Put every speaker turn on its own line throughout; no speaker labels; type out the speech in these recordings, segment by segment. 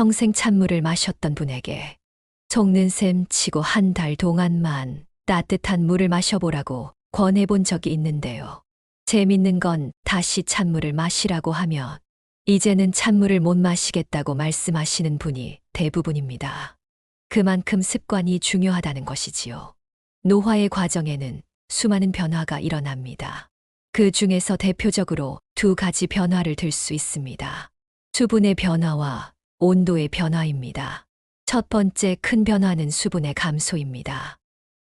평생 찬물을 마셨던 분에게 속는 셈 치고 한 달 동안만 따뜻한 물을 마셔보라고 권해본 적이 있는데요. 재밌는 건 다시 찬물을 마시라고 하면 이제는 찬물을 못 마시겠다고 말씀하시는 분이 대부분입니다. 그만큼 습관이 중요하다는 것이지요. 노화의 과정에는 수많은 변화가 일어납니다. 그 중에서 대표적으로 두 가지 변화를 들 수 있습니다. 수분의 변화와 온도의 변화입니다. 첫 번째 큰 변화는 수분의 감소입니다.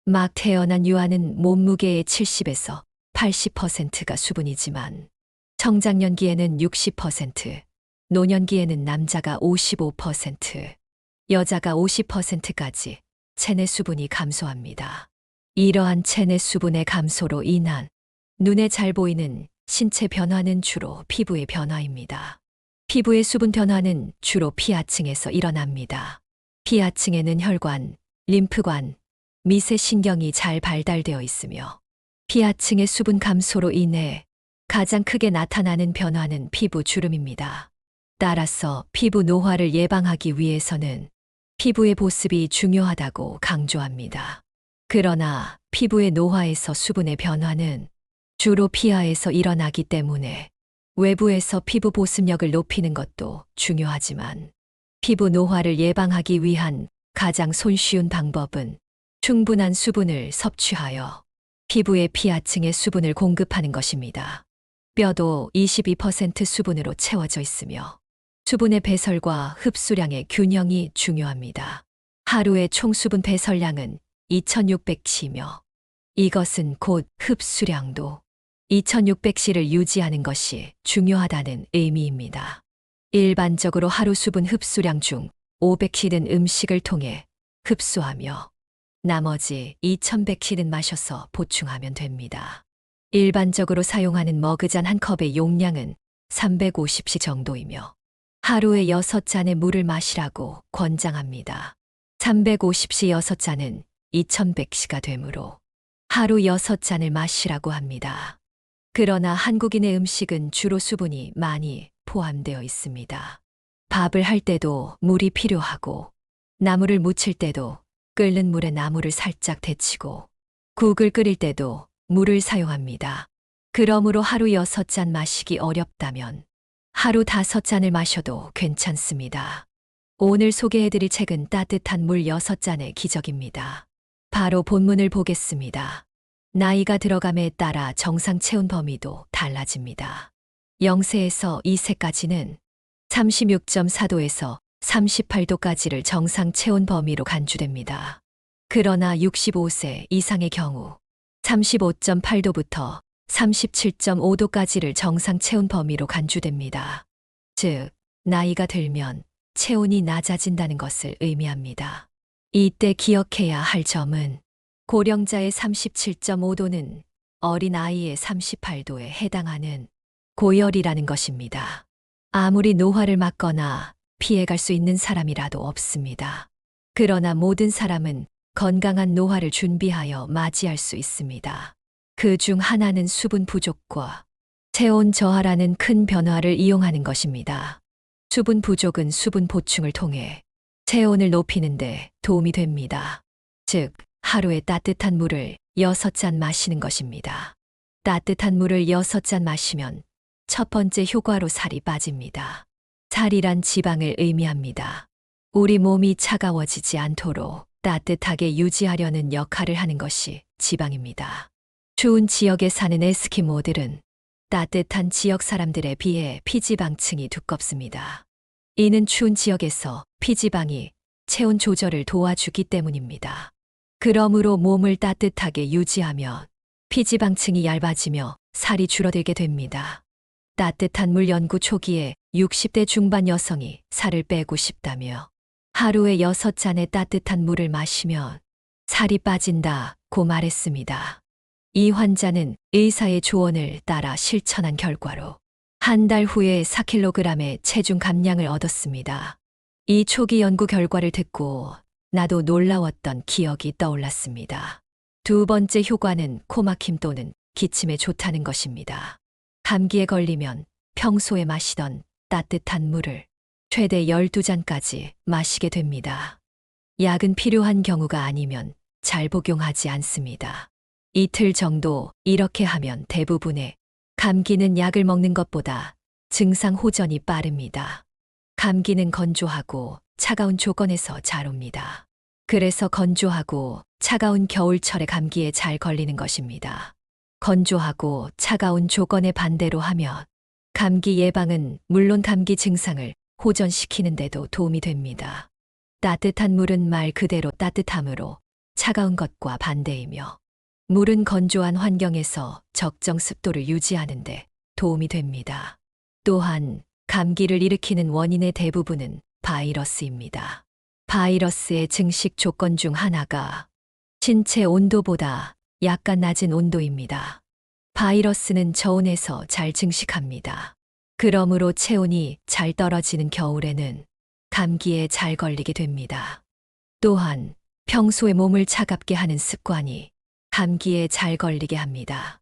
막 태어난 유아는 몸무게의 70에서 80%가 수분이지만 청장년기에는 60%, 노년기에는 남자가 55%, 여자가 50%까지 체내 수분이 감소합니다. 이러한 체내 수분의 감소로 인한 눈에 잘 보이는 신체 변화는 주로 피부의 변화입니다. 피부의 수분 변화는 주로 피하층에서 일어납니다. 피하층에는 혈관, 림프관, 미세신경이 잘 발달되어 있으며 피하층의 수분 감소로 인해 가장 크게 나타나는 변화는 피부 주름입니다. 따라서 피부 노화를 예방하기 위해서는 피부의 보습이 중요하다고 강조합니다. 그러나 피부의 노화에서 수분의 변화는 주로 피하에서 일어나기 때문에 외부에서 피부 보습력을 높이는 것도 중요하지만 피부 노화를 예방하기 위한 가장 손쉬운 방법은 충분한 수분을 섭취하여 피부의 피하층에 수분을 공급하는 것입니다. 뼈도 22% 수분으로 채워져 있으며 수분의 배설과 흡수량의 균형이 중요합니다. 하루의 총 수분 배설량은 2600c이며 이것은 곧 흡수량도 2600c를 유지하는 것이 중요하다는 의미입니다. 일반적으로 하루 수분 흡수량 중 500c는 음식을 통해 흡수하며 나머지 2100c는 마셔서 보충하면 됩니다. 일반적으로 사용하는 머그잔 한 컵의 용량은 350c 정도이며 하루에 6잔의 물을 마시라고 권장합니다. 350c 6잔은 2100c가 되므로 하루 6잔을 마시라고 합니다. 그러나 한국인의 음식은 주로 수분이 많이 포함되어 있습니다. 밥을 할 때도 물이 필요하고 나물을 무칠 때도 끓는 물에 나물을 살짝 데치고 국을 끓일 때도 물을 사용합니다. 그러므로 하루 6잔 마시기 어렵다면 하루 5잔을 마셔도 괜찮습니다. 오늘 소개해드릴 책은 따뜻한 물 6잔의 기적입니다. 바로 본문을 보겠습니다. 나이가 들어감에 따라 정상 체온 범위도 달라집니다. 0세에서 2세까지는 36.4도에서 38도까지를 정상 체온 범위로 간주됩니다. 그러나 65세 이상의 경우 35.8도부터 37.5도까지를 정상 체온 범위로 간주됩니다. 즉, 나이가 들면 체온이 낮아진다는 것을 의미합니다. 이때 기억해야 할 점은 고령자의 37.5도는 어린아이의 38도에 해당하는 고열이라는 것입니다. 아무리 노화를 막거나 피해갈 수 있는 사람이라도 없습니다. 그러나 모든 사람은 건강한 노화를 준비하여 맞이할 수 있습니다. 그 중 하나는 수분 부족과 체온 저하라는 큰 변화를 이용하는 것입니다. 수분 부족은 수분 보충을 통해 체온을 높이는 데 도움이 됩니다. 즉, 하루에 따뜻한 물을 6잔 마시는 것입니다. 따뜻한 물을 6잔 마시면 첫 번째 효과로 살이 빠집니다. 살이란 지방을 의미합니다. 우리 몸이 차가워지지 않도록 따뜻하게 유지하려는 역할을 하는 것이 지방입니다. 추운 지역에 사는 에스키모들은 따뜻한 지역 사람들에 비해 피지방층이 두껍습니다. 이는 추운 지역에서 피지방이 체온 조절을 도와주기 때문입니다. 그러므로 몸을 따뜻하게 유지하면 피지방층이 얇아지며 살이 줄어들게 됩니다. 따뜻한 물 연구 초기에 60대 중반 여성이 살을 빼고 싶다며 하루에 6잔의 따뜻한 물을 마시면 살이 빠진다고 말했습니다. 이 환자는 의사의 조언을 따라 실천한 결과로 한 달 후에 4kg의 체중 감량을 얻었습니다. 이 초기 연구 결과를 듣고 나도 놀라웠던 기억이 떠올랐습니다. 두 번째 효과는 코막힘 또는 기침에 좋다는 것입니다. 감기에 걸리면 평소에 마시던 따뜻한 물을 최대 12잔까지 마시게 됩니다. 약은 필요한 경우가 아니면 잘 복용하지 않습니다. 이틀 정도 이렇게 하면 대부분의 감기는 약을 먹는 것보다 증상 호전이 빠릅니다. 감기는 건조하고 차가운 조건에서 잘 옵니다. 그래서 건조하고 차가운 겨울철에 감기에 잘 걸리는 것입니다. 건조하고 차가운 조건에 반대로 하면 감기 예방은 물론 감기 증상을 호전시키는 데도 도움이 됩니다. 따뜻한 물은 말 그대로 따뜻함으로 차가운 것과 반대이며 물은 건조한 환경에서 적정 습도를 유지하는 데 도움이 됩니다. 또한 감기를 일으키는 원인의 대부분은 바이러스입니다. 바이러스의 증식 조건 중 하나가 신체 온도보다 약간 낮은 온도입니다. 바이러스는 저온에서 잘 증식합니다. 그러므로 체온이 잘 떨어지는 겨울에는 감기에 잘 걸리게 됩니다. 또한 평소에 몸을 차갑게 하는 습관이 감기에 잘 걸리게 합니다.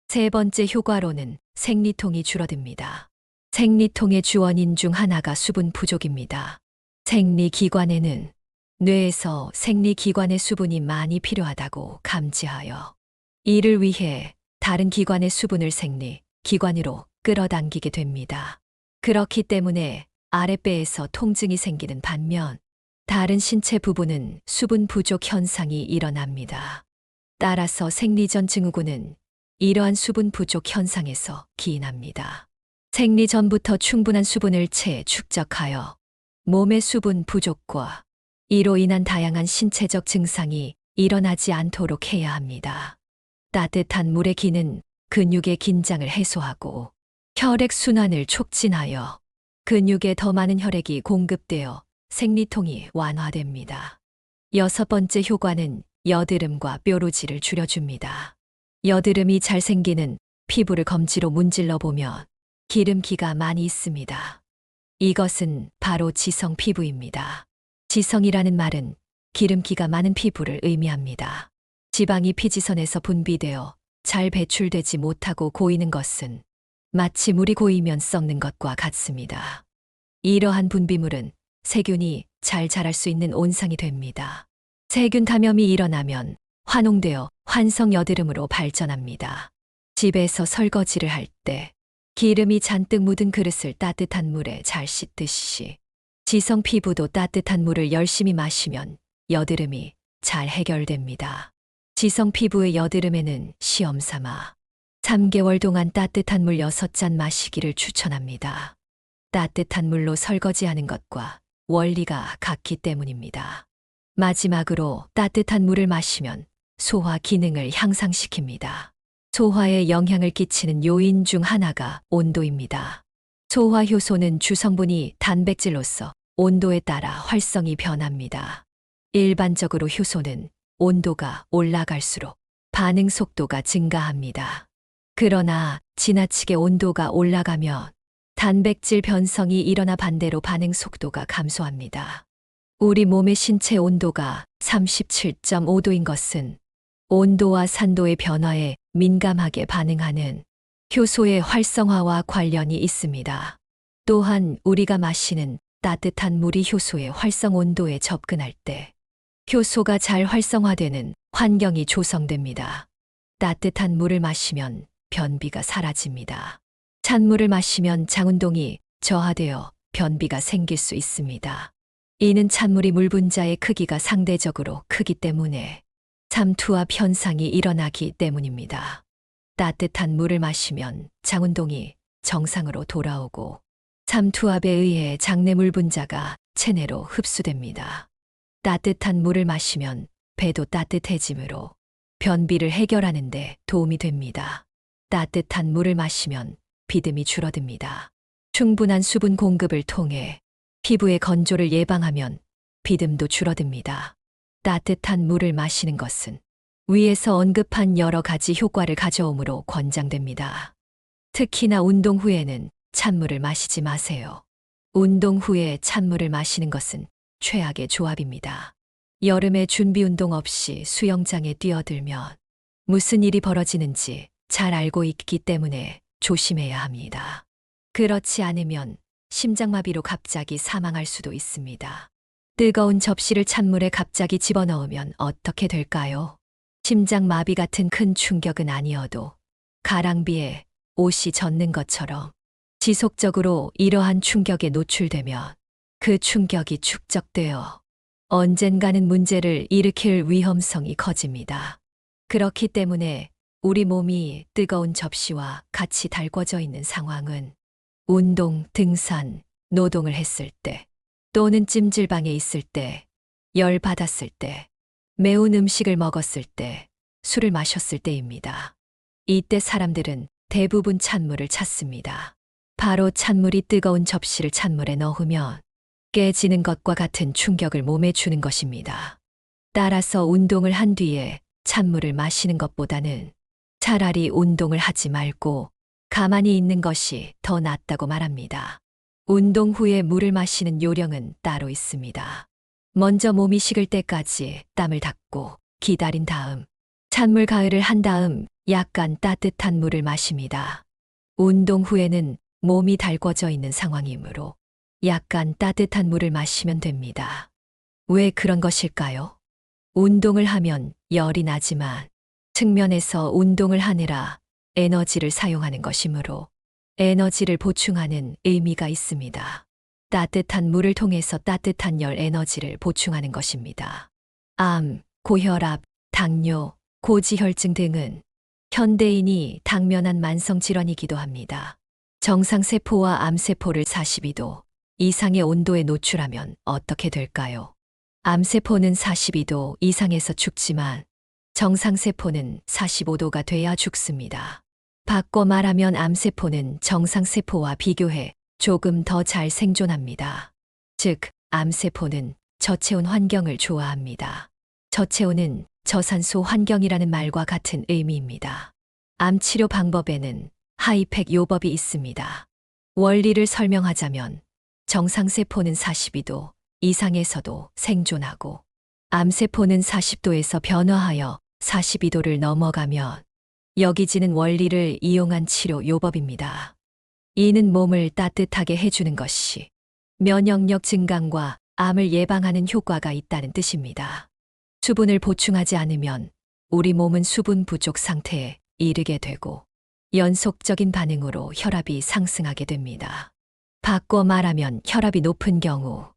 세 번째 효과로는 생리통이 줄어듭니다. 생리통의 주원인 중 하나가 수분 부족입니다. 생리기관에는 뇌에서 생리기관의 수분이 많이 필요하다고 감지하여 이를 위해 다른 기관의 수분을 생리기관으로 끌어당기게 됩니다. 그렇기 때문에 아랫배에서 통증이 생기는 반면 다른 신체 부분은 수분 부족 현상이 일어납니다. 따라서 생리전 증후군은 이러한 수분 부족 현상에서 기인합니다. 생리 전부터 충분한 수분을 축적하여 몸의 수분 부족과 이로 인한 다양한 신체적 증상이 일어나지 않도록 해야 합니다. 따뜻한 물의 기는 근육의 긴장을 해소하고 혈액순환을 촉진하여 근육에 더 많은 혈액이 공급되어 생리통이 완화됩니다. 여섯 번째 효과는 여드름과 뾰루지를 줄여줍니다. 여드름이 잘 생기는 피부를 검지로 문질러 보면 기름기가 많이 있습니다. 이것은 바로 지성 피부입니다. 지성이라는 말은 기름기가 많은 피부를 의미합니다. 지방이 피지선에서 분비되어 잘 배출되지 못하고 고이는 것은 마치 물이 고이면 썩는 것과 같습니다. 이러한 분비물은 세균이 잘 자랄 수 있는 온상이 됩니다. 세균 감염이 일어나면 환옹되어 환성 여드름으로 발전합니다. 집에서 설거지를 할 때 기름이 잔뜩 묻은 그릇을 따뜻한 물에 잘 씻듯이 지성 피부도 따뜻한 물을 열심히 마시면 여드름이 잘 해결됩니다. 지성 피부의 여드름에는 시험 삼아 3개월 동안 따뜻한 물 6잔 마시기를 추천합니다. 따뜻한 물로 설거지하는 것과 원리가 같기 때문입니다. 마지막으로 따뜻한 물을 마시면 소화 기능을 향상시킵니다. 소화에 영향을 끼치는 요인 중 하나가 온도입니다. 소화 효소는 주성분이 단백질로서 온도에 따라 활성이 변합니다. 일반적으로 효소는 온도가 올라갈수록 반응 속도가 증가합니다. 그러나 지나치게 온도가 올라가면 단백질 변성이 일어나 반대로 반응 속도가 감소합니다. 우리 몸의 신체 온도가 37.5도인 것은 온도와 산도의 변화에 민감하게 반응하는 효소의 활성화와 관련이 있습니다. 또한 우리가 마시는 따뜻한 물이 효소의 활성 온도에 접근할 때 효소가 잘 활성화되는 환경이 조성됩니다. 따뜻한 물을 마시면 변비가 사라집니다. 찬물을 마시면 장운동이 저하되어 변비가 생길 수 있습니다. 이는 찬물이 물 분자의 크기가 상대적으로 크기 때문에 삼투압 현상이 일어나기 때문입니다. 따뜻한 물을 마시면 장운동이 정상으로 돌아오고 삼투압에 의해 장내물 분자가 체내로 흡수됩니다. 따뜻한 물을 마시면 배도 따뜻해지므로 변비를 해결하는 데 도움이 됩니다. 따뜻한 물을 마시면 비듬이 줄어듭니다. 충분한 수분 공급을 통해 피부의 건조를 예방하면 비듬도 줄어듭니다. 따뜻한 물을 마시는 것은 위에서 언급한 여러 가지 효과를 가져오므로 권장됩니다. 특히나 운동 후에는 찬물을 마시지 마세요. 운동 후에 찬물을 마시는 것은 최악의 조합입니다. 여름에 준비 운동 없이 수영장에 뛰어들면 무슨 일이 벌어지는지 잘 알고 있기 때문에 조심해야 합니다. 그렇지 않으면 심장마비로 갑자기 사망할 수도 있습니다. 뜨거운 접시를 찬물에 갑자기 집어넣으면 어떻게 될까요? 심장마비 같은 큰 충격은 아니어도 가랑비에 옷이 젖는 것처럼 지속적으로 이러한 충격에 노출되면 그 충격이 축적되어 언젠가는 문제를 일으킬 위험성이 커집니다. 그렇기 때문에 우리 몸이 뜨거운 접시와 같이 달궈져 있는 상황은 운동, 등산, 노동을 했을 때, 또는 찜질방에 있을 때, 열 받았을 때, 매운 음식을 먹었을 때, 술을 마셨을 때입니다. 이때 사람들은 대부분 찬물을 찾습니다. 바로 찬물이 뜨거운 접시를 찬물에 넣으면 깨지는 것과 같은 충격을 몸에 주는 것입니다. 따라서 운동을 한 뒤에 찬물을 마시는 것보다는 차라리 운동을 하지 말고 가만히 있는 것이 더 낫다고 말합니다. 운동 후에 물을 마시는 요령은 따로 있습니다. 먼저 몸이 식을 때까지 땀을 닦고 기다린 다음 찬물 가열을 한 다음 약간 따뜻한 물을 마십니다. 운동 후에는 몸이 달궈져 있는 상황이므로 약간 따뜻한 물을 마시면 됩니다. 왜 그런 것일까요? 운동을 하면 열이 나지만 측면에서 운동을 하느라 에너지를 사용하는 것이므로 에너지를 보충하는 의미가 있습니다. 따뜻한 물을 통해서 따뜻한 열 에너지를 보충하는 것입니다. 암, 고혈압, 당뇨, 고지혈증 등은 현대인이 당면한 만성질환이기도 합니다. 정상세포와 암세포를 42도 이상의 온도에 노출하면 어떻게 될까요? 암세포는 42도 이상에서 죽지만 정상세포는 45도가 돼야 죽습니다. 바꿔 말하면 암세포는 정상세포와 비교해 조금 더 잘 생존합니다. 즉, 암세포는 저체온 환경을 좋아합니다. 저체온은 저산소 환경이라는 말과 같은 의미입니다. 암 치료 방법에는 하이팩 요법이 있습니다. 원리를 설명하자면 정상세포는 42도 이상에서도 생존하고 암세포는 40도에서 변화하여 42도를 넘어가면 여기지는 원리를 이용한 치료 요법입니다. 이는 몸을 따뜻하게 해주는 것이 면역력 증강과 암을 예방하는 효과가 있다는 뜻입니다. 수분을 보충하지 않으면 우리 몸은 수분 부족 상태에 이르게 되고 연속적인 반응으로 혈압이 상승하게 됩니다. 바꿔 말하면 혈압이 높은 경우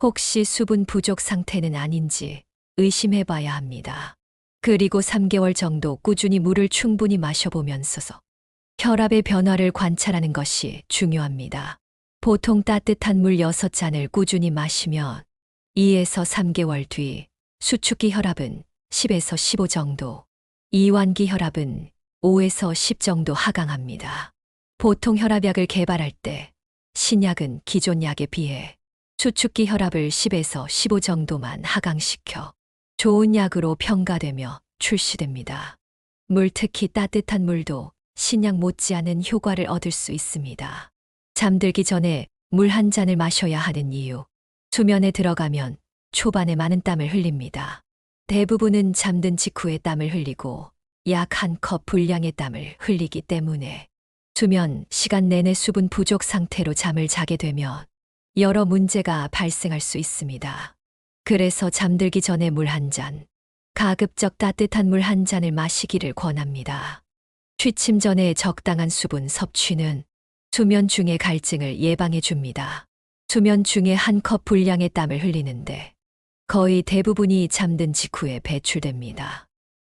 혹시 수분 부족 상태는 아닌지 의심해 봐야 합니다. 그리고 3개월 정도 꾸준히 물을 충분히 마셔보면서 혈압의 변화를 관찰하는 것이 중요합니다. 보통 따뜻한 물 6잔을 꾸준히 마시면 2에서 3개월 뒤 수축기 혈압은 10에서 15 정도, 이완기 혈압은 5에서 10 정도 하강합니다. 보통 혈압약을 개발할 때 신약은 기존 약에 비해 수축기 혈압을 10에서 15 정도만 하강시켜 좋은 약으로 평가되며 출시됩니다. 물, 특히 따뜻한 물도 신약 못지않은 효과를 얻을 수 있습니다. 잠들기 전에 물 한 잔을 마셔야 하는 이유. 수면에 들어가면 초반에 많은 땀을 흘립니다. 대부분은 잠든 직후에 땀을 흘리고 약 1컵 분량의 땀을 흘리기 때문에 수면 시간 내내 수분 부족 상태로 잠을 자게 되면 여러 문제가 발생할 수 있습니다. 그래서 잠들기 전에 물 한 잔, 가급적 따뜻한 물 한 잔을 마시기를 권합니다. 취침 전에 적당한 수분 섭취는 수면 중의 갈증을 예방해 줍니다. 수면 중에 1컵 분량의 땀을 흘리는데 거의 대부분이 잠든 직후에 배출됩니다.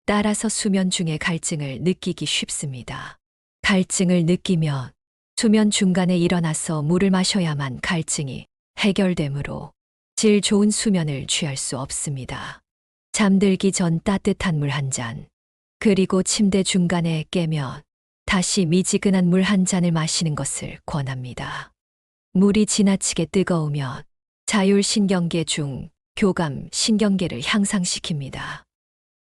따라서 수면 중에 갈증을 느끼기 쉽습니다. 갈증을 느끼면 수면 중간에 일어나서 물을 마셔야만 갈증이 해결되므로 질 좋은 수면을 취할 수 없습니다. 잠들기 전 따뜻한 물 한 잔, 그리고 침대 중간에 깨면 다시 미지근한 물 한 잔을 마시는 것을 권합니다. 물이 지나치게 뜨거우면 자율신경계 중 교감 신경계를 향상시킵니다.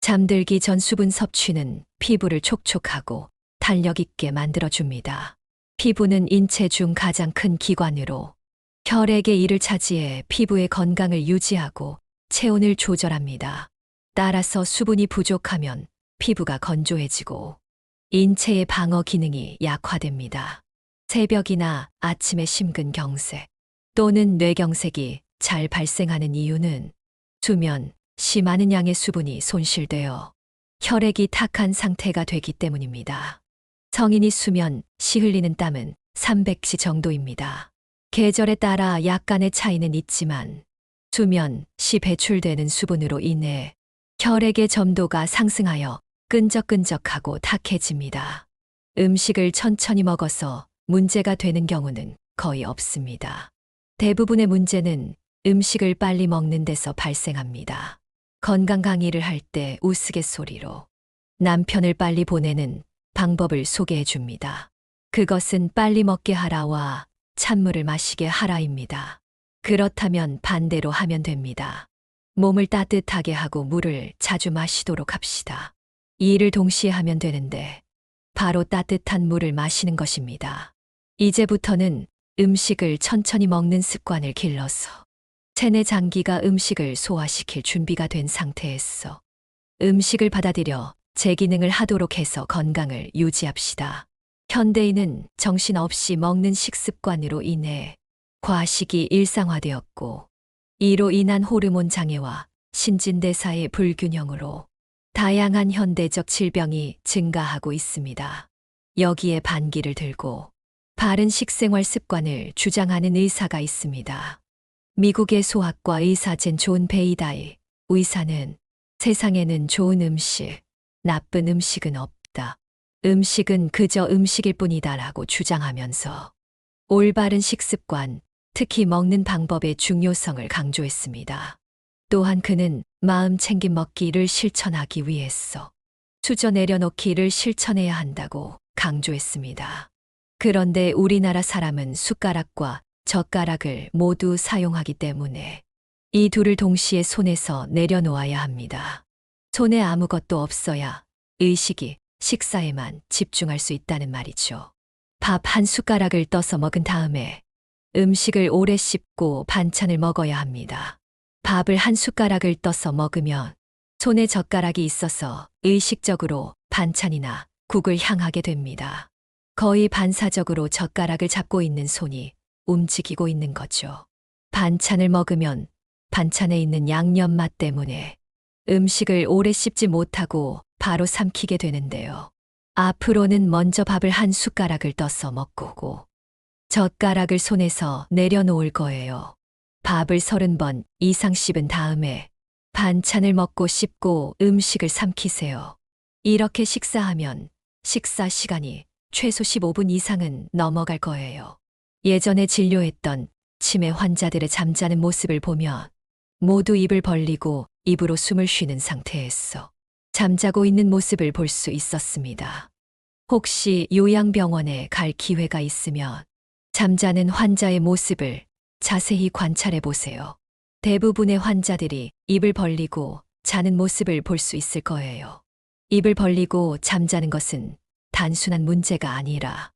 잠들기 전 수분 섭취는 피부를 촉촉하고 탄력 있게 만들어줍니다. 피부는 인체 중 가장 큰 기관으로 혈액의 1을 차지해 피부의 건강을 유지하고 체온을 조절합니다. 따라서 수분이 부족하면 피부가 건조해지고 인체의 방어 기능이 약화됩니다. 새벽이나 아침에 심근경색 또는 뇌경색이 잘 발생하는 이유는 수면 시 많은 양의 수분이 손실되어 혈액이 탁한 상태가 되기 때문입니다. 성인이 수면 시 흘리는 땀은 300시 정도입니다. 계절에 따라 약간의 차이는 있지만 수면 시 배출되는 수분으로 인해 혈액의 점도가 상승하여 끈적끈적하고 탁해집니다. 음식을 천천히 먹어서 문제가 되는 경우는 거의 없습니다. 대부분의 문제는 음식을 빨리 먹는 데서 발생합니다. 건강 강의를 할 때 우스갯소리로 남편을 빨리 보내는 방법을 소개해 줍니다. 그것은 빨리 먹게 하라와 찬물을 마시게 하라입니다. 그렇다면 반대로 하면 됩니다. 몸을 따뜻하게 하고 물을 자주 마시도록 합시다. 이 일을 동시에 하면 되는데 바로 따뜻한 물을 마시는 것입니다. 이제부터는 음식을 천천히 먹는 습관을 길러서 체내 장기가 음식을 소화시킬 준비가 된 상태에서 음식을 받아들여 제 기능을 하도록 해서 건강을 유지합시다. 현대인은 정신없이 먹는 식습관으로 인해 과식이 일상화되었고 이로 인한 호르몬 장애와 신진대사의 불균형으로 다양한 현대적 질병이 증가하고 있습니다. 여기에 반기를 들고 바른 식생활 습관을 주장하는 의사가 있습니다. 미국의 소아과 의사 존 베이다이 의사는 세상에는 좋은 음식, 나쁜 음식은 없다. 음식은 그저 음식일 뿐이다라고 주장하면서 올바른 식습관, 특히 먹는 방법의 중요성을 강조했습니다. 또한 그는 마음 챙김 먹기를 실천하기 위해서 수저 내려놓기를 실천해야 한다고 강조했습니다. 그런데 우리나라 사람은 숟가락과 젓가락을 모두 사용하기 때문에 이 둘을 동시에 손에서 내려놓아야 합니다. 손에 아무것도 없어야 의식이 식사에만 집중할 수 있다는 말이죠. 밥 한 숟가락을 떠서 먹은 다음에 음식을 오래 씹고 반찬을 먹어야 합니다. 밥을 한 숟가락을 떠서 먹으면 손에 젓가락이 있어서 의식적으로 반찬이나 국을 향하게 됩니다. 거의 반사적으로 젓가락을 잡고 있는 손이 움직이고 있는 거죠. 반찬을 먹으면 반찬에 있는 양념 맛 때문에 음식을 오래 씹지 못하고 바로 삼키게 되는데요. 앞으로는 먼저 밥을 한 숟가락을 떠서 먹고 젓가락을 손에서 내려놓을 거예요. 밥을 30번 이상 씹은 다음에 반찬을 먹고 씹고 음식을 삼키세요. 이렇게 식사하면 식사 시간이 최소 15분 이상은 넘어갈 거예요. 예전에 진료했던 치매 환자들의 잠자는 모습을 보면 모두 입을 벌리고 입으로 숨을 쉬는 상태에서 잠자고 있는 모습을 볼 수 있었습니다. 혹시 요양병원에 갈 기회가 있으면 잠자는 환자의 모습을 자세히 관찰해 보세요. 대부분의 환자들이 입을 벌리고 자는 모습을 볼 수 있을 거예요. 입을 벌리고 잠자는 것은 단순한 문제가 아니라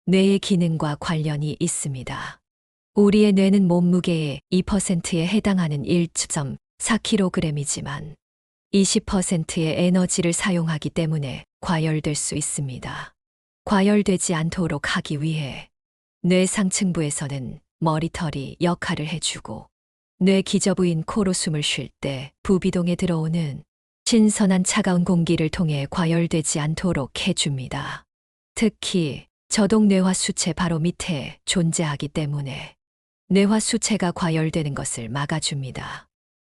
뇌의 기능과 관련이 있습니다. 우리의 뇌는 몸무게의 2%에 해당하는 1.4kg이지만 20%의 에너지를 사용하기 때문에 과열될 수 있습니다. 과열되지 않도록 하기 위해 뇌 상층부에서는 머리털이 역할을 해주고 뇌 기저부인 코로 숨을 쉴 때 부비동에 들어오는 신선한 차가운 공기를 통해 과열되지 않도록 해줍니다. 특히 저동 뇌화수체 바로 밑에 존재하기 때문에 뇌화수체가 과열되는 것을 막아줍니다.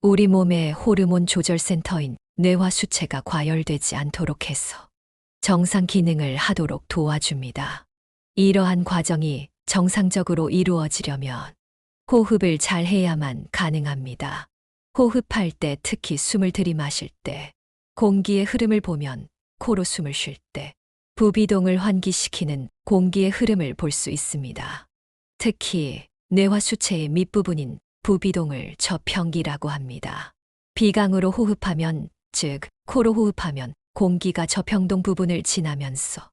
우리 몸의 호르몬 조절센터인 뇌화수체가 과열되지 않도록 해서 정상 기능을 하도록 도와줍니다. 이러한 과정이 정상적으로 이루어지려면 호흡을 잘 해야만 가능합니다. 호흡할 때 특히 숨을 들이마실 때 공기의 흐름을 보면 코로 숨을 쉴 때 부비동을 환기시키는 공기의 흐름을 볼 수 있습니다. 특히 뇌화수체의 밑부분인 부비동을 저평기라고 합니다. 비강으로 호흡하면, 즉 코로 호흡하면 공기가 저평동 부분을 지나면서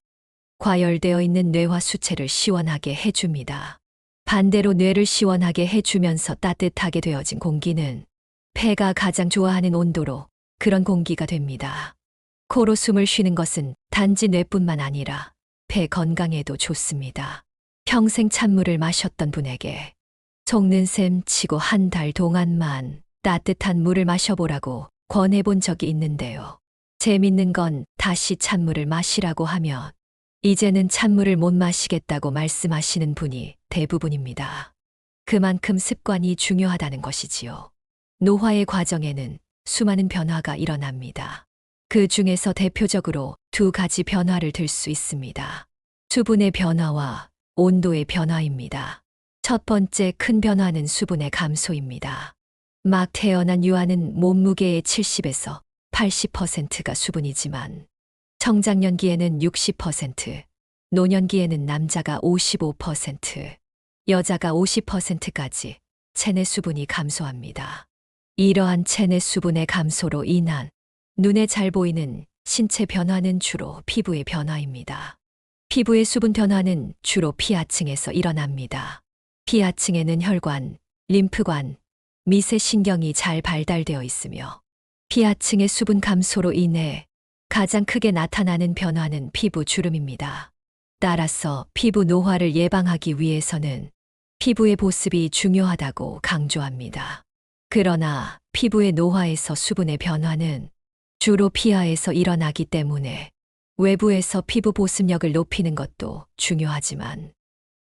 과열되어 있는 뇌화수체를 시원하게 해줍니다. 반대로 뇌를 시원하게 해주면서 따뜻하게 되어진 공기는 폐가 가장 좋아하는 온도로 그런 공기가 됩니다. 코로 숨을 쉬는 것은 단지 뇌뿐만 아니라 폐 건강에도 좋습니다. 평생 찬물을 마셨던 분에게 속는 셈 치고 한 달 동안만 따뜻한 물을 마셔보라고 권해본 적이 있는데요. 재밌는 건 다시 찬물을 마시라고 하면 이제는 찬물을 못 마시겠다고 말씀하시는 분이 대부분입니다. 그만큼 습관이 중요하다는 것이지요. 노화의 과정에는 수많은 변화가 일어납니다. 그 중에서 대표적으로 두 가지 변화를 들 수 있습니다. 수분의 변화와 온도의 변화입니다. 첫 번째 큰 변화는 수분의 감소입니다. 막 태어난 유아는 몸무게의 70에서 80%가 수분이지만 청장년기에는 60%, 노년기에는 남자가 55%, 여자가 50%까지 체내 수분이 감소합니다. 이러한 체내 수분의 감소로 인한 눈에 잘 보이는 신체 변화는 주로 피부의 변화입니다. 피부의 수분 변화는 주로 피하층에서 일어납니다. 피하층에는 혈관, 림프관, 미세신경이 잘 발달되어 있으며 피하층의 수분 감소로 인해 가장 크게 나타나는 변화는 피부 주름입니다. 따라서 피부 노화를 예방하기 위해서는 피부의 보습이 중요하다고 강조합니다. 그러나 피부의 노화에서 수분의 변화는 주로 피하에서 일어나기 때문에 외부에서 피부 보습력을 높이는 것도 중요하지만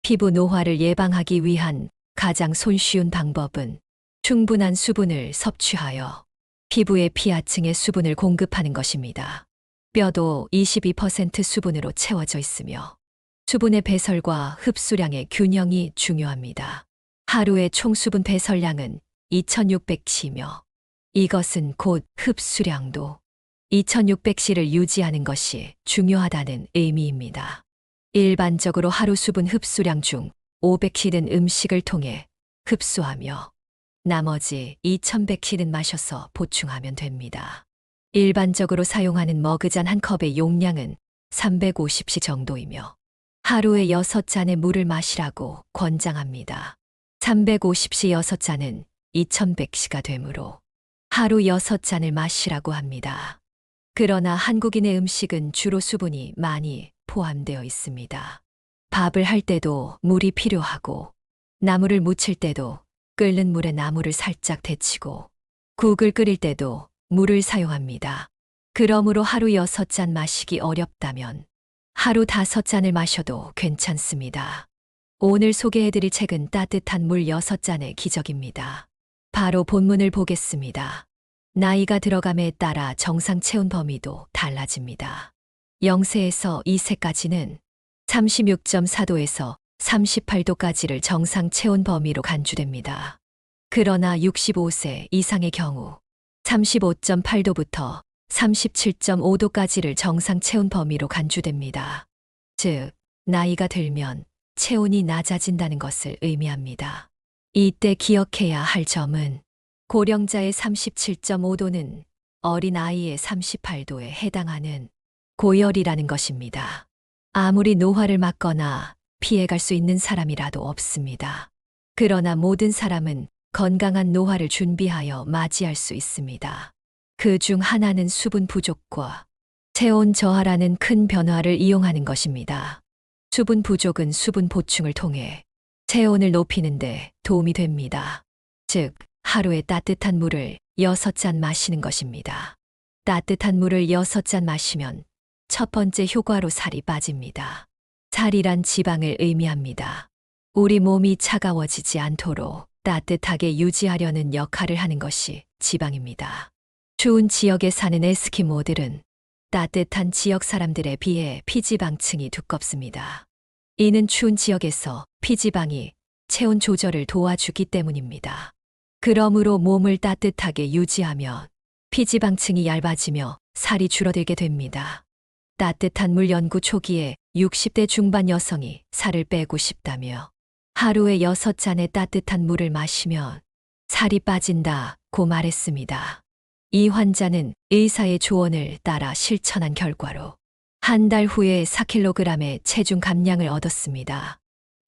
피부 노화를 예방하기 위한 가장 손쉬운 방법은 충분한 수분을 섭취하여 피부의 피하층에 수분을 공급하는 것입니다. 뼈도 22% 수분으로 채워져 있으며 수분의 배설과 흡수량의 균형이 중요합니다. 하루의 총 수분 배설량은 2600c이며 이것은 곧 흡수량도 2600c를 유지하는 것이 중요하다는 의미입니다. 일반적으로 하루 수분 흡수량 중 500c는 음식을 통해 흡수하며 나머지 2100c는 마셔서 보충하면 됩니다. 일반적으로 사용하는 머그잔 한 컵의 용량은 350c 정도이며 하루에 6잔의 물을 마시라고 권장합니다. 350c 6잔은 2100c가 되므로 하루 6잔을 마시라고 합니다. 그러나 한국인의 음식은 주로 수분이 많이 포함되어 있습니다. 밥을 할 때도 물이 필요하고 나물을 무칠 때도 끓는 물에 나물을 살짝 데치고 국을 끓일 때도 물을 사용합니다. 그러므로 하루 6잔 마시기 어렵다면 하루 5잔을 마셔도 괜찮습니다. 오늘 소개해드릴 책은 따뜻한 물 6잔의 기적입니다. 바로 본문을 보겠습니다. 나이가 들어감에 따라 정상 체온 범위도 달라집니다. 0세에서 2세까지는 36.4도에서 38도까지를 정상 체온 범위로 간주됩니다. 그러나 65세 이상의 경우 35.8도부터 37.5도까지를 정상 체온 범위로 간주됩니다. 즉, 나이가 들면 체온이 낮아진다는 것을 의미합니다. 이때 기억해야 할 점은 고령자의 37.5도는 어린아이의 38도에 해당하는 고열이라는 것입니다. 아무리 노화를 막거나 피해갈 수 있는 사람이라도 없습니다. 그러나 모든 사람은 건강한 노화를 준비하여 맞이할 수 있습니다. 그 중 하나는 수분 부족과 체온 저하라는 큰 변화를 이용하는 것입니다. 수분 부족은 수분 보충을 통해 체온을 높이는 데 도움이 됩니다. 즉, 하루에 따뜻한 물을 6잔 마시는 것입니다. 따뜻한 물을 6잔 마시면 첫 번째 효과로 살이 빠집니다. 살이란 지방을 의미합니다. 우리 몸이 차가워지지 않도록 따뜻하게 유지하려는 역할을 하는 것이 지방입니다. 추운 지역에 사는 에스키모들은 따뜻한 지역 사람들에 비해 피지방층이 두껍습니다. 이는 추운 지역에서 피지방이 체온 조절을 도와주기 때문입니다. 그러므로 몸을 따뜻하게 유지하면 피지방층이 얇아지며 살이 줄어들게 됩니다. 따뜻한 물 연구 초기에 60대 중반 여성이 살을 빼고 싶다며 하루에 6잔의 따뜻한 물을 마시면 살이 빠진다고 말했습니다. 이 환자는 의사의 조언을 따라 실천한 결과로 한 달 후에 4kg의 체중 감량을 얻었습니다.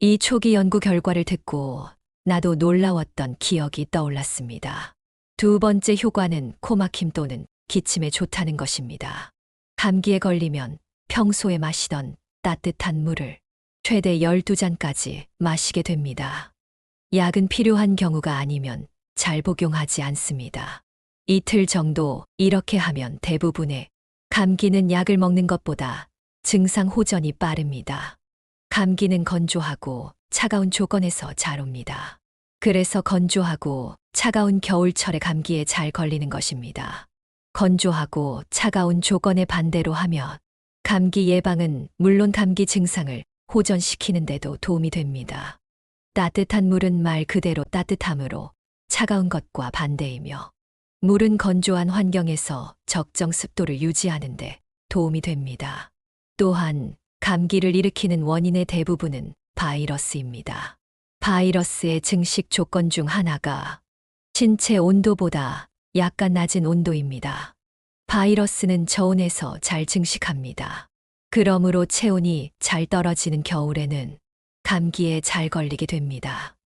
이 초기 연구 결과를 듣고 나도 놀라웠던 기억이 떠올랐습니다. 두 번째 효과는 코막힘 또는 기침에 좋다는 것입니다. 감기에 걸리면 평소에 마시던 따뜻한 물을 최대 12잔까지 마시게 됩니다. 약은 필요한 경우가 아니면 잘 복용하지 않습니다. 이틀 정도 이렇게 하면 대부분의 감기는 약을 먹는 것보다 증상 호전이 빠릅니다. 감기는 건조하고 차가운 조건에서 잘 옵니다. 그래서 건조하고 차가운 겨울철에 감기에 잘 걸리는 것입니다. 건조하고 차가운 조건에 반대로 하면 감기 예방은 물론 감기 증상을 호전시키는 데도 도움이 됩니다. 따뜻한 물은 말 그대로 따뜻함으로 차가운 것과 반대이며 물은 건조한 환경에서 적정 습도를 유지하는 데 도움이 됩니다. 또한 감기를 일으키는 원인의 대부분은 바이러스입니다. 바이러스의 증식 조건 중 하나가 신체 온도보다 약간 낮은 온도입니다. 바이러스는 저온에서 잘 증식합니다. 그러므로 체온이 잘 떨어지는 겨울에는 감기에 잘 걸리게 됩니다.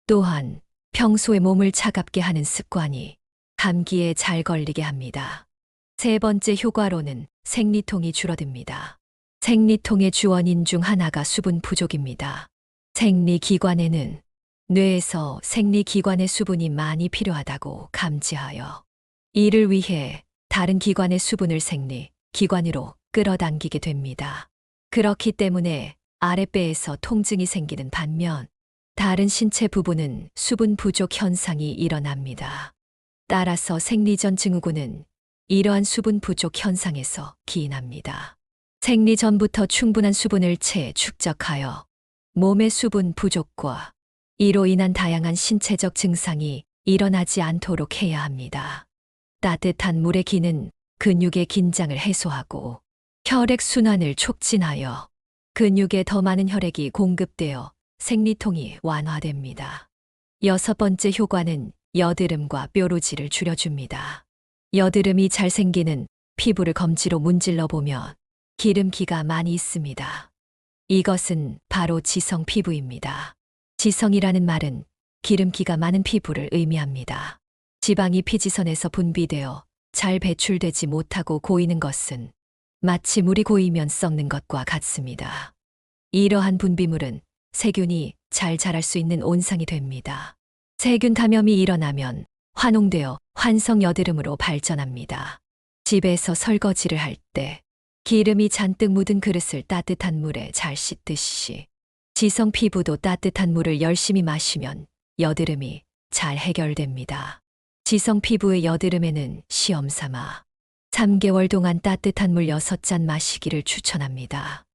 또한 평소에 몸을 차갑게 하는 습관이 감기에 잘 걸리게 합니다. 세 번째 효과로는 생리통이 줄어듭니다. 생리통의 주원인 중 하나가 수분 부족입니다. 생리기관에는 뇌에서 생리기관의 수분이 많이 필요하다고 감지하여 이를 위해 다른 기관의 수분을 생리기관으로 끌어당기게 됩니다. 그렇기 때문에 아랫배에서 통증이 생기는 반면 다른 신체 부분은 수분 부족 현상이 일어납니다. 따라서 생리전 증후군은 이러한 수분 부족 현상에서 기인합니다. 생리 전부터 충분한 수분을 축적하여 몸의 수분 부족과 이로 인한 다양한 신체적 증상이 일어나지 않도록 해야 합니다. 따뜻한 물의 기는 근육의 긴장을 해소하고 혈액순환을 촉진하여 근육에 더 많은 혈액이 공급되어 생리통이 완화됩니다. 여섯 번째 효과는 여드름과 뾰루지를 줄여줍니다. 여드름이 잘 생기는 피부를 검지로 문질러 보면 기름기가 많이 있습니다. 이것은 바로 지성 피부입니다. 지성이라는 말은 기름기가 많은 피부를 의미합니다. 지방이 피지선에서 분비되어 잘 배출되지 못하고 고이는 것은 마치 물이 고이면 썩는 것과 같습니다. 이러한 분비물은 세균이 잘 자랄 수 있는 온상이 됩니다. 세균 감염이 일어나면 환옹되어 환성 여드름으로 발전합니다. 집에서 설거지를 할 때 기름이 잔뜩 묻은 그릇을 따뜻한 물에 잘 씻듯이 지성 피부도 따뜻한 물을 열심히 마시면 여드름이 잘 해결됩니다. 지성 피부의 여드름에는 시험 삼아 3개월 동안 따뜻한 물 6잔 마시기를 추천합니다.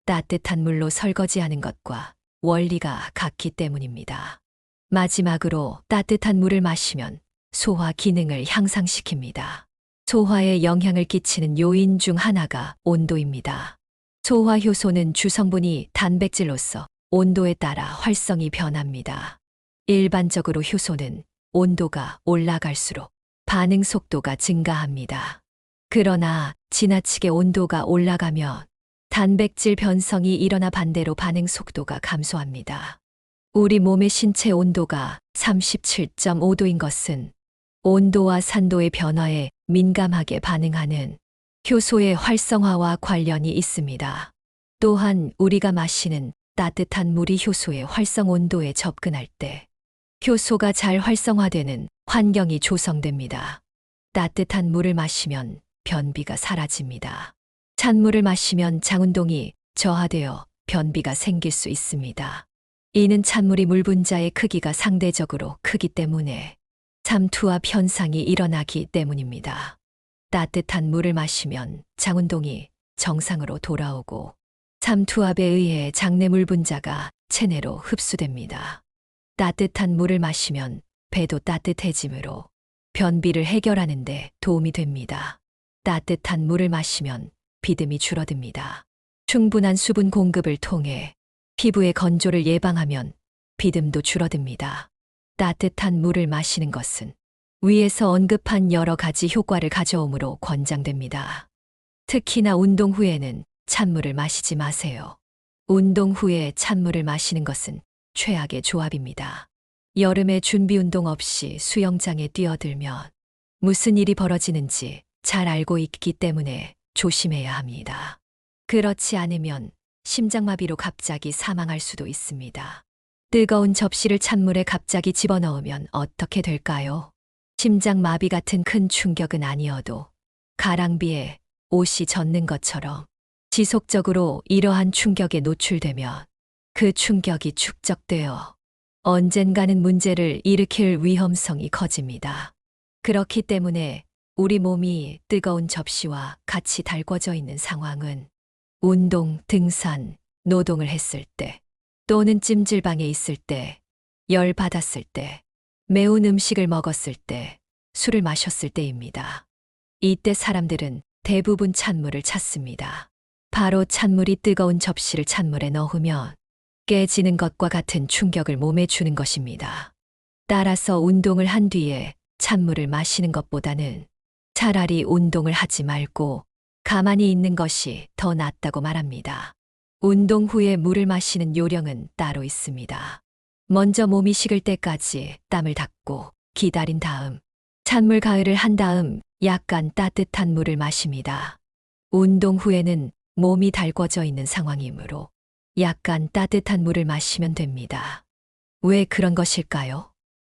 따뜻한 물로 설거지하는 것과 원리가 같기 때문입니다. 마지막으로 따뜻한 물을 마시면 소화 기능을 향상시킵니다. 소화에 영향을 끼치는 요인 중 하나가 온도입니다. 소화 효소는 주성분이 단백질로서 온도에 따라 활성이 변합니다. 일반적으로 효소는 온도가 올라갈수록 반응 속도가 증가합니다. 그러나 지나치게 온도가 올라가면 단백질 변성이 일어나 반대로 반응 속도가 감소합니다. 우리 몸의 신체 온도가 37.5도인 것은 온도와 산도의 변화에 민감하게 반응하는 효소의 활성화와 관련이 있습니다. 또한 우리가 마시는 따뜻한 물이 효소의 활성 온도에 접근할 때 효소가 잘 활성화되는 환경이 조성됩니다. 따뜻한 물을 마시면 변비가 사라집니다. 찬물을 마시면 장운동이 저하되어 변비가 생길 수 있습니다. 이는 찬물이 물 분자의 크기가 상대적으로 크기 때문에 삼투압 현상이 일어나기 때문입니다. 따뜻한 물을 마시면 장운동이 정상으로 돌아오고 삼투압에 의해 장내물 분자가 체내로 흡수됩니다. 따뜻한 물을 마시면 배도 따뜻해지므로 변비를 해결하는 데 도움이 됩니다. 따뜻한 물을 마시면 비듬이 줄어듭니다. 충분한 수분 공급을 통해 피부의 건조를 예방하면 비듬도 줄어듭니다. 따뜻한 물을 마시는 것은 위에서 언급한 여러 가지 효과를 가져오므로 권장됩니다. 특히나 운동 후에는 찬물을 마시지 마세요. 운동 후에 찬물을 마시는 것은 최악의 조합입니다. 여름에 준비 운동 없이 수영장에 뛰어들면 무슨 일이 벌어지는지 잘 알고 있기 때문에 조심해야 합니다. 그렇지 않으면 심장마비로 갑자기 사망할 수도 있습니다. 뜨거운 접시를 찬물에 갑자기 집어넣으면 어떻게 될까요? 심장마비 같은 큰 충격은 아니어도 가랑비에 옷이 젖는 것처럼 지속적으로 이러한 충격에 노출되면 그 충격이 축적되어 언젠가는 문제를 일으킬 위험성이 커집니다. 그렇기 때문에 우리 몸이 뜨거운 접시와 같이 달궈져 있는 상황은 운동, 등산, 노동을 했을 때 또는 찜질방에 있을 때, 열 받았을 때, 매운 음식을 먹었을 때, 술을 마셨을 때입니다. 이때 사람들은 대부분 찬물을 찾습니다. 바로 찬물이 뜨거운 접시를 찬물에 넣으면 깨지는 것과 같은 충격을 몸에 주는 것입니다. 따라서 운동을 한 뒤에 찬물을 마시는 것보다는 차라리 운동을 하지 말고 가만히 있는 것이 더 낫다고 말합니다. 운동 후에 물을 마시는 요령은 따로 있습니다. 먼저 몸이 식을 때까지 땀을 닦고 기다린 다음 찬물 가열을 한 다음 약간 따뜻한 물을 마십니다. 운동 후에는 몸이 달궈져 있는 상황이므로 약간 따뜻한 물을 마시면 됩니다. 왜 그런 것일까요?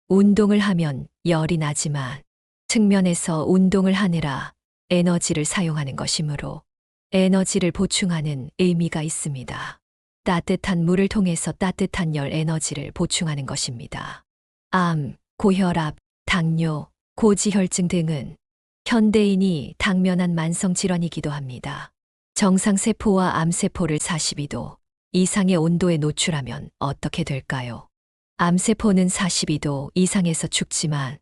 운동을 하면 열이 나지만 측면에서 운동을 하느라 에너지를 사용하는 것이므로 에너지를 보충하는 의미가 있습니다. 따뜻한 물을 통해서 따뜻한 열 에너지를 보충하는 것입니다. 암, 고혈압, 당뇨, 고지혈증 등은 현대인이 당면한 만성 질환이기도 합니다. 정상세포와 암세포를 42도 이상의 온도에 노출하면 어떻게 될까요? 암세포는 42도 이상에서 죽지만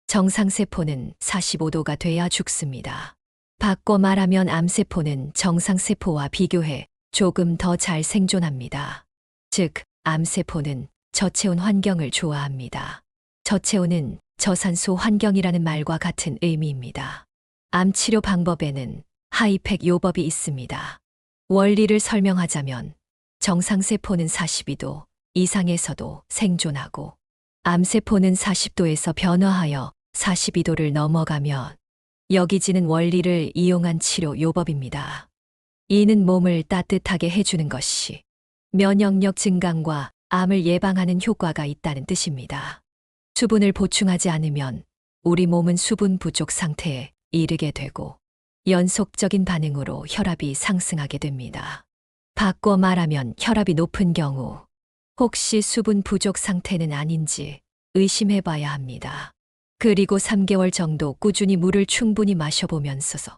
정상세포는 45도가 돼야 죽습니다. 바꿔 말하면 암세포는 정상세포와 비교해 조금 더 잘 생존합니다. 즉, 암세포는 저체온 환경을 좋아합니다. 저체온은 저산소 환경이라는 말과 같은 의미입니다. 암 치료 방법에는 하이팩 요법이 있습니다. 원리를 설명하자면 정상세포는 42도 이상에서도 생존하고 암세포는 40도에서 변화하여 42도를 넘어가면 여기지는 원리를 이용한 치료 요법입니다. 이는 몸을 따뜻하게 해주는 것이 면역력 증강과 암을 예방하는 효과가 있다는 뜻입니다. 수분을 보충하지 않으면 우리 몸은 수분 부족 상태에 이르게 되고 연속적인 반응으로 혈압이 상승하게 됩니다. 바꿔 말하면 혈압이 높은 경우 혹시 수분 부족 상태는 아닌지 의심해 봐야 합니다. 그리고 3개월 정도 꾸준히 물을 충분히 마셔보면서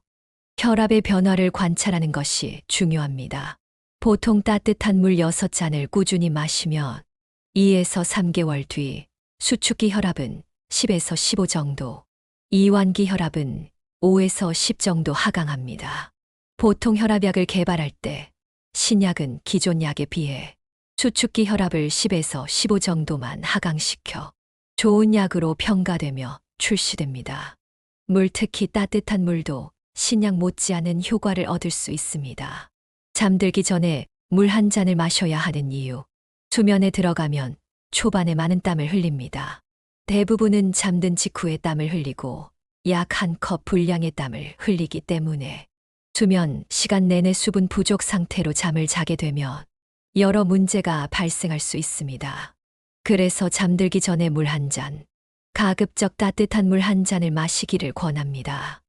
혈압의 변화를 관찰하는 것이 중요합니다. 보통 따뜻한 물 6잔을 꾸준히 마시면 2에서 3개월 뒤 수축기 혈압은 10에서 15 정도, 이완기 혈압은 5에서 10 정도 하강합니다. 보통 혈압약을 개발할 때 신약은 기존 약에 비해 수축기 혈압을 10에서 15 정도만 하강시켜 좋은 약으로 평가되며 출시됩니다. 물, 특히 따뜻한 물도 신약 못지않은 효과를 얻을 수 있습니다. 잠들기 전에 물 한 잔을 마셔야 하는 이유. 수면에 들어가면 초반에 많은 땀을 흘립니다. 대부분은 잠든 직후에 땀을 흘리고 약 1컵 분량의 땀을 흘리기 때문에 수면 시간 내내 수분 부족 상태로 잠을 자게 되면 여러 문제가 발생할 수 있습니다. 그래서 잠들기 전에 물 한 잔, 가급적 따뜻한 물 한 잔을 마시기를 권합니다.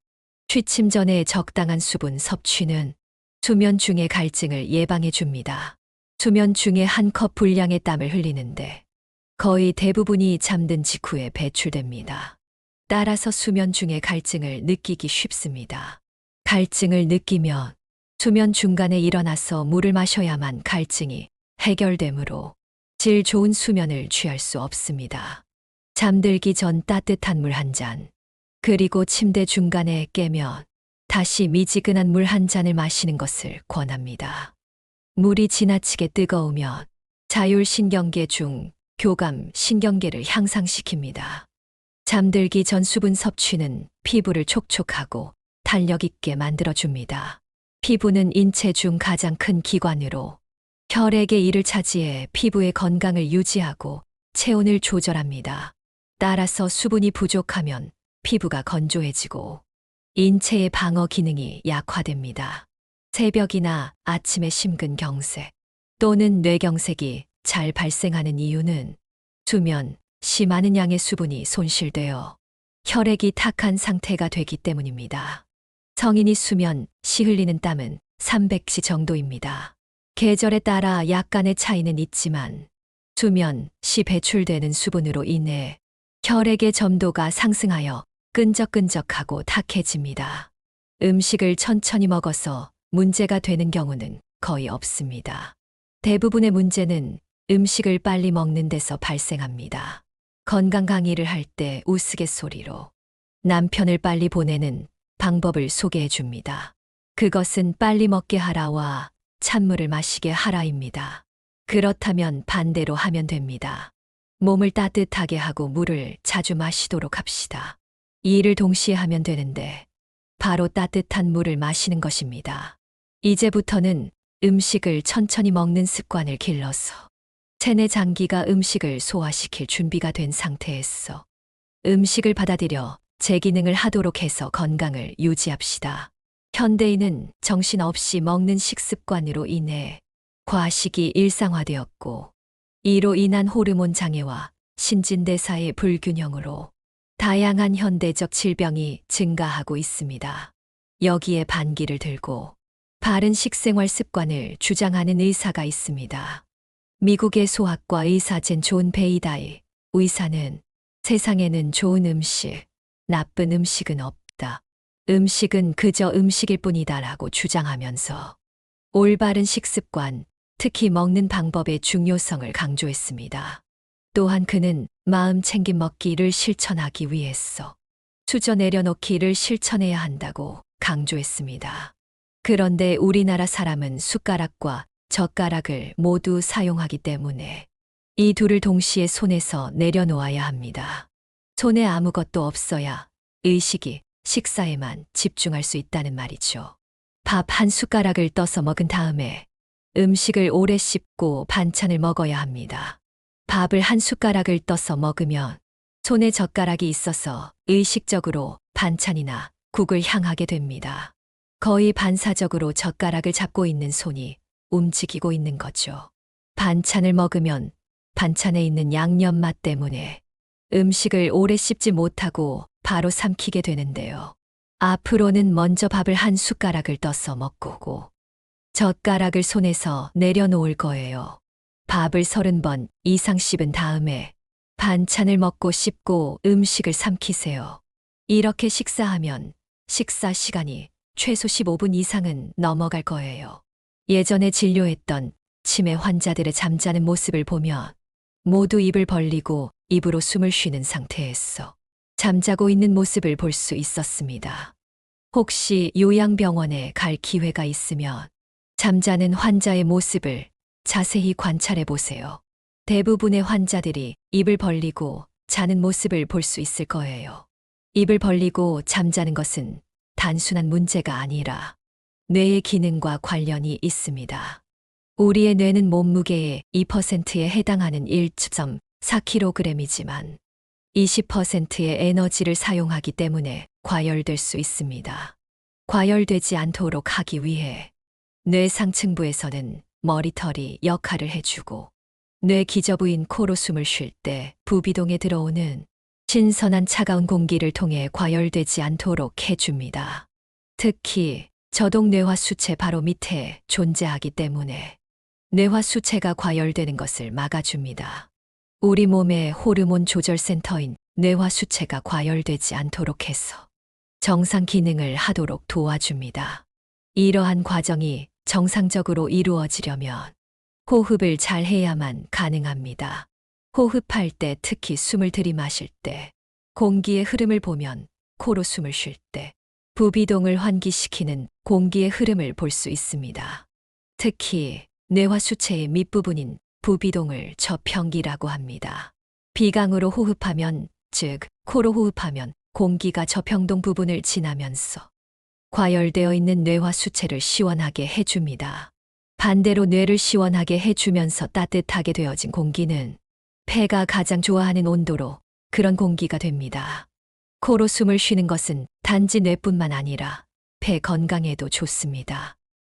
취침 전에 적당한 수분 섭취는 수면 중의 갈증을 예방해 줍니다. 수면 중에 1컵 분량의 땀을 흘리는데 거의 대부분이 잠든 직후에 배출됩니다. 따라서 수면 중에 갈증을 느끼기 쉽습니다. 갈증을 느끼면 수면 중간에 일어나서 물을 마셔야만 갈증이 해결되므로 질 좋은 수면을 취할 수 없습니다. 잠들기 전 따뜻한 물 한 잔, 그리고 침대 중간에 깨면 다시 미지근한 물 한 잔을 마시는 것을 권합니다. 물이 지나치게 뜨거우면 자율신경계 중 교감 신경계를 향상시킵니다. 잠들기 전 수분 섭취는 피부를 촉촉하고 탄력 있게 만들어줍니다. 피부는 인체 중 가장 큰 기관으로 혈액의 1을 차지해 피부의 건강을 유지하고 체온을 조절합니다. 따라서 수분이 부족하면 피부가 건조해지고 인체의 방어 기능이 약화됩니다. 새벽이나 아침에 심근경색 또는 뇌경색이 잘 발생하는 이유는 수면, 시 많은 양의 수분이 손실되어 혈액이 탁한 상태가 되기 때문입니다. 성인이 수면, 시 흘리는 땀은 300시 정도입니다. 계절에 따라 약간의 차이는 있지만 수면, 시 배출되는 수분으로 인해 혈액의 점도가 상승하여 끈적끈적하고 탁해집니다. 음식을 천천히 먹어서 문제가 되는 경우는 거의 없습니다. 대부분의 문제는 음식을 빨리 먹는 데서 발생합니다. 건강 강의를 할 때 우스갯소리로 남편을 빨리 보내는 방법을 소개해 줍니다. 그것은 빨리 먹게 하라와 찬물을 마시게 하라입니다. 그렇다면 반대로 하면 됩니다. 몸을 따뜻하게 하고 물을 자주 마시도록 합시다. 이 일을 동시에 하면 되는데 바로 따뜻한 물을 마시는 것입니다. 이제부터는 음식을 천천히 먹는 습관을 길러서 체내 장기가 음식을 소화시킬 준비가 된 상태에서 음식을 받아들여 제 기능을 하도록 해서 건강을 유지합시다. 현대인은 정신없이 먹는 식습관으로 인해 과식이 일상화되었고 이로 인한 호르몬 장애와 신진대사의 불균형으로 다양한 현대적 질병이 증가하고 있습니다. 여기에 반기를 들고 바른 식생활 습관을 주장하는 의사가 있습니다. 미국의 소아과 의사 존 베이다이 의사는 세상에는 좋은 음식, 나쁜 음식은 없다. 음식은 그저 음식일 뿐이다라고 주장하면서 올바른 식습관, 특히 먹는 방법의 중요성을 강조했습니다. 또한 그는 마음 챙김 먹기를 실천하기 위해서 수저 내려놓기를 실천해야 한다고 강조했습니다. 그런데 우리나라 사람은 숟가락과 젓가락을 모두 사용하기 때문에 이 둘을 동시에 손에서 내려놓아야 합니다. 손에 아무것도 없어야 의식이 식사에만 집중할 수 있다는 말이죠. 밥 한 숟가락을 떠서 먹은 다음에 음식을 오래 씹고 반찬을 먹어야 합니다. 밥을 한 숟가락을 떠서 먹으면 손에 젓가락이 있어서 의식적으로 반찬이나 국을 향하게 됩니다. 거의 반사적으로 젓가락을 잡고 있는 손이 움직이고 있는 거죠. 반찬을 먹으면 반찬에 있는 양념 맛 때문에 음식을 오래 씹지 못하고 바로 삼키게 되는데요. 앞으로는 먼저 밥을 한 숟가락을 떠서 먹고 젓가락을 손에서 내려놓을 거예요. 밥을 30번 이상 씹은 다음에 반찬을 먹고 씹고 음식을 삼키세요. 이렇게 식사하면 식사 시간이 최소 15분 이상은 넘어갈 거예요. 예전에 진료했던 치매 환자들의 잠자는 모습을 보면 모두 입을 벌리고 입으로 숨을 쉬는 상태에서 잠자고 있는 모습을 볼 수 있었습니다. 혹시 요양병원에 갈 기회가 있으면 잠자는 환자의 모습을 자세히 관찰해 보세요. 대부분의 환자들이 입을 벌리고 자는 모습을 볼 수 있을 거예요. 입을 벌리고 잠자는 것은 단순한 문제가 아니라 뇌의 기능과 관련이 있습니다. 우리의 뇌는 몸무게의 2%에 해당하는 1.4kg이지만 20%의 에너지를 사용하기 때문에 과열될 수 있습니다. 과열되지 않도록 하기 위해 뇌 상층부에서는 머리털이 역할을 해주고 뇌 기저부인 코로 숨을 쉴 때 부비동에 들어오는 신선한 차가운 공기를 통해 과열되지 않도록 해줍니다. 특히 저동 뇌화수체 바로 밑에 존재하기 때문에 뇌화수체가 과열되는 것을 막아줍니다. 우리 몸의 호르몬 조절 센터인 뇌화수체가 과열되지 않도록 해서 정상 기능을 하도록 도와줍니다. 이러한 과정이 정상적으로 이루어지려면 호흡을 잘 해야만 가능합니다. 호흡할 때 특히 숨을 들이마실 때 공기의 흐름을 보면 코로 숨을 쉴 때 부비동을 환기시키는 공기의 흐름을 볼 수 있습니다. 특히 뇌화수체의 밑부분인 부비동을 저평기라고 합니다. 비강으로 호흡하면, 즉 코로 호흡하면 공기가 저평동 부분을 지나면서 과열되어 있는 뇌화수체를 시원하게 해줍니다. 반대로 뇌를 시원하게 해주면서 따뜻하게 되어진 공기는 폐가 가장 좋아하는 온도로 그런 공기가 됩니다. 코로 숨을 쉬는 것은 단지 뇌뿐만 아니라 폐 건강에도 좋습니다.